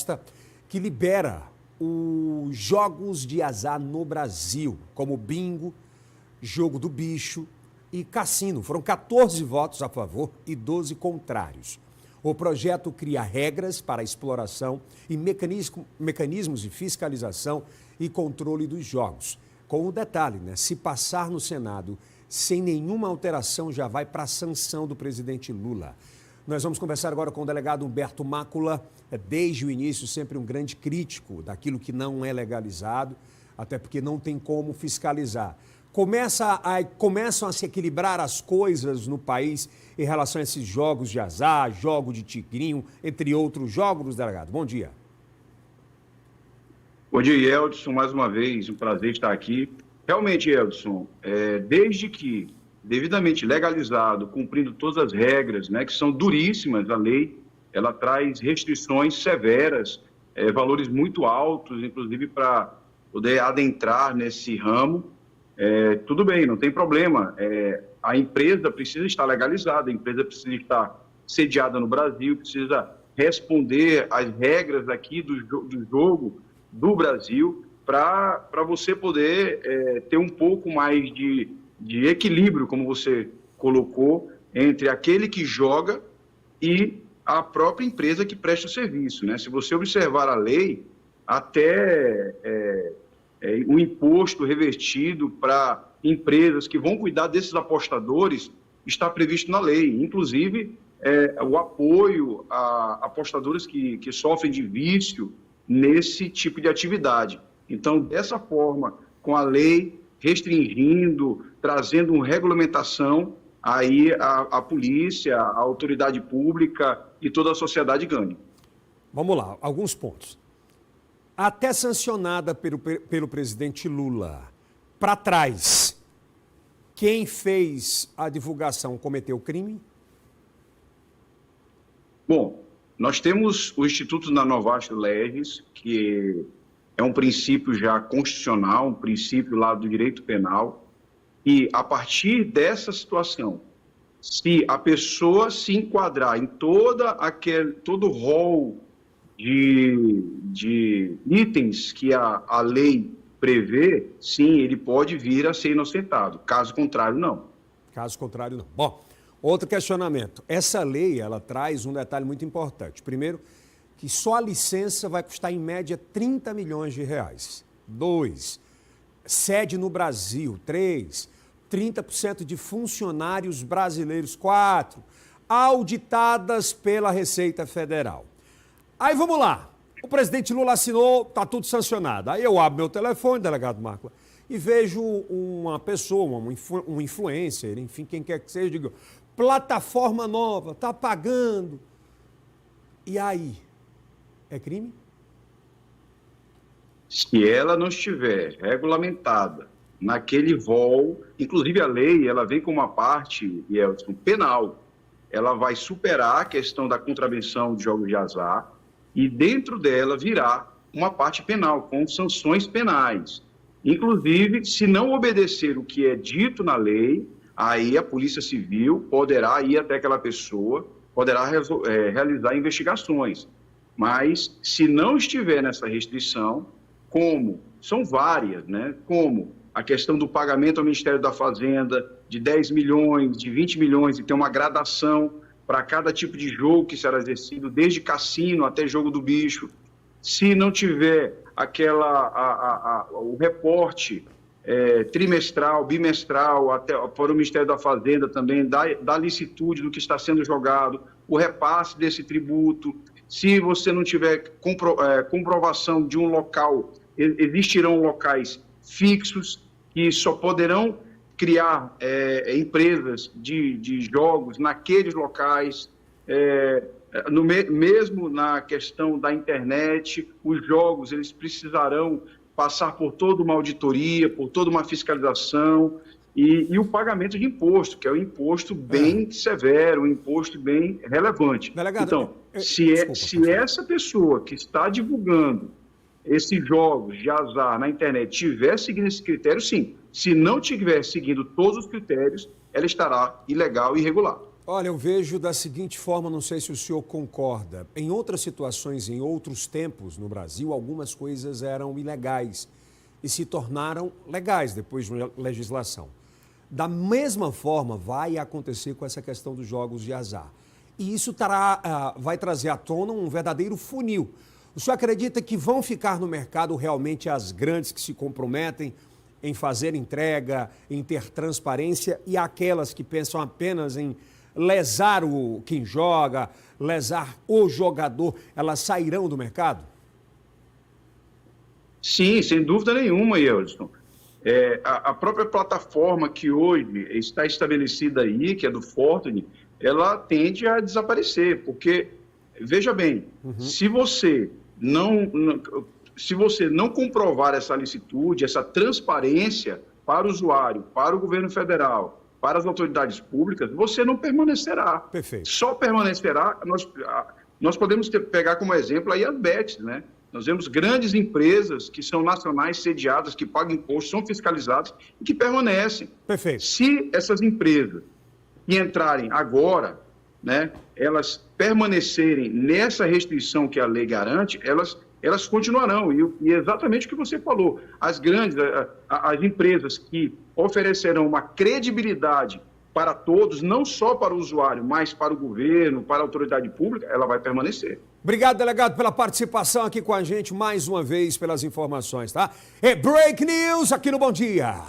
proposta que libera os jogos de azar no Brasil, como bingo, jogo do bicho e cassino. Foram 14 votos a favor e 12 contrários. O projeto cria regras para a exploração e mecanismos de fiscalização e controle dos jogos. Com um detalhe, se passar no Senado sem nenhuma alteração, já vai para a sanção do presidente Lula. Nós vamos conversar agora com o delegado Humberto Mácula, desde o início sempre um grande crítico daquilo que não é legalizado, até porque não tem como fiscalizar. Começam a se equilibrar as coisas no país em relação a esses jogos de azar, jogo de tigrinho, entre outros jogos, delegado. Bom dia. Bom dia, Eldson. Mais uma vez, um prazer estar aqui. Realmente, Eldson, desde que devidamente legalizado, cumprindo todas as regras, que são duríssimas, a lei, ela traz restrições severas, valores muito altos, inclusive para poder adentrar nesse ramo. Tudo bem, não tem problema. A empresa precisa estar legalizada, a empresa precisa estar sediada no Brasil, precisa responder às regras aqui do jogo do Brasil para você poder ter um pouco mais de equilíbrio, como você colocou, entre aquele que joga e a própria empresa que presta o serviço. Se você observar a lei, até o imposto revertido para empresas que vão cuidar desses apostadores está previsto na lei. Inclusive, o apoio a apostadores que sofrem de vício nesse tipo de atividade. Então, dessa forma, com a lei restringindo, trazendo uma regulamentação, aí a polícia, a autoridade pública e toda a sociedade ganham. Vamos lá, alguns pontos. Até sancionada pelo presidente Lula, para trás, quem fez a divulgação cometeu crime? Bom, nós temos o Instituto da Novatio Legis, que é um princípio já constitucional, um princípio lá do direito penal, e a partir dessa situação, se a pessoa se enquadrar em todo o rol de itens que a lei prevê, sim, ele pode vir a ser inocentado. Caso contrário, não. Caso contrário, não. Bom, outro questionamento. Essa lei, ela traz um detalhe muito importante. Primeiro, que só a licença vai custar, em média, 30 milhões de reais. 2, sede no Brasil. 3, 30% de funcionários brasileiros. 4, auditadas pela Receita Federal. Aí vamos lá, o presidente Lula assinou, está tudo sancionado. Aí eu abro meu telefone, delegado Mácula, e vejo uma pessoa, um influencer, enfim, quem quer que seja, digo, plataforma nova, está pagando. E aí, é crime? Se ela não estiver regulamentada naquele rol, inclusive a lei, ela vem com uma parte, Elton, penal. Ela vai superar a questão da contravenção de jogos de azar, e dentro dela virá uma parte penal, com sanções penais. Inclusive, se não obedecer o que é dito na lei, aí a Polícia Civil poderá ir até aquela pessoa, poderá realizar investigações. Mas, se não estiver nessa restrição, como são várias, como a questão do pagamento ao Ministério da Fazenda de 10 milhões, de 20 milhões, e tem uma gradação para cada tipo de jogo que será exercido, desde cassino até jogo do bicho. Se não tiver o reporte trimestral, bimestral, até para o Ministério da Fazenda também, da licitude do que está sendo jogado, o repasse desse tributo. Se você não tiver comprovação de um local, existirão locais fixos que só poderão criar empresas de jogos naqueles locais, mesmo na questão da internet, os jogos eles precisarão passar por toda uma auditoria, por toda uma fiscalização e o pagamento de imposto, que é um imposto bem severo, um imposto bem relevante. Delegado, então, se essa pessoa que está divulgando esses jogos de azar na internet estiver seguindo esse critério, sim. Se não estiver seguindo todos os critérios, ela estará ilegal e irregular. Olha, eu vejo da seguinte forma, não sei se o senhor concorda. Em outras situações, em outros tempos no Brasil, algumas coisas eram ilegais e se tornaram legais depois de uma legislação. Da mesma forma, vai acontecer com essa questão dos jogos de azar. E isso vai trazer à tona um verdadeiro funil. O senhor acredita que vão ficar no mercado realmente as grandes que se comprometem em fazer entrega, em ter transparência, e aquelas que pensam apenas em lesar quem joga, lesar o jogador, elas sairão do mercado? Sim, sem dúvida nenhuma, Eldson. A própria plataforma que hoje está estabelecida aí, que é do Fortune, ela tende a desaparecer, porque, veja bem, se você não comprovar essa licitude, essa transparência para o usuário, para o governo federal, para as autoridades públicas, você não permanecerá. Perfeito. Só permanecerá, nós podemos pegar como exemplo aí as bets, né? Nós vemos grandes empresas que são nacionais, sediadas, que pagam imposto, são fiscalizadas e que permanecem. Perfeito. Se essas empresas que entrarem agora, né, elas permanecerem nessa restrição que a lei garante, elas continuarão. E exatamente o que você falou, as grandes, as empresas que oferecerão uma credibilidade para todos, não só para o usuário, mas para o governo, para a autoridade pública, ela vai permanecer. Obrigado, delegado, pela participação aqui com a gente, mais uma vez, pelas informações, tá? É Break News aqui no Bom Dia.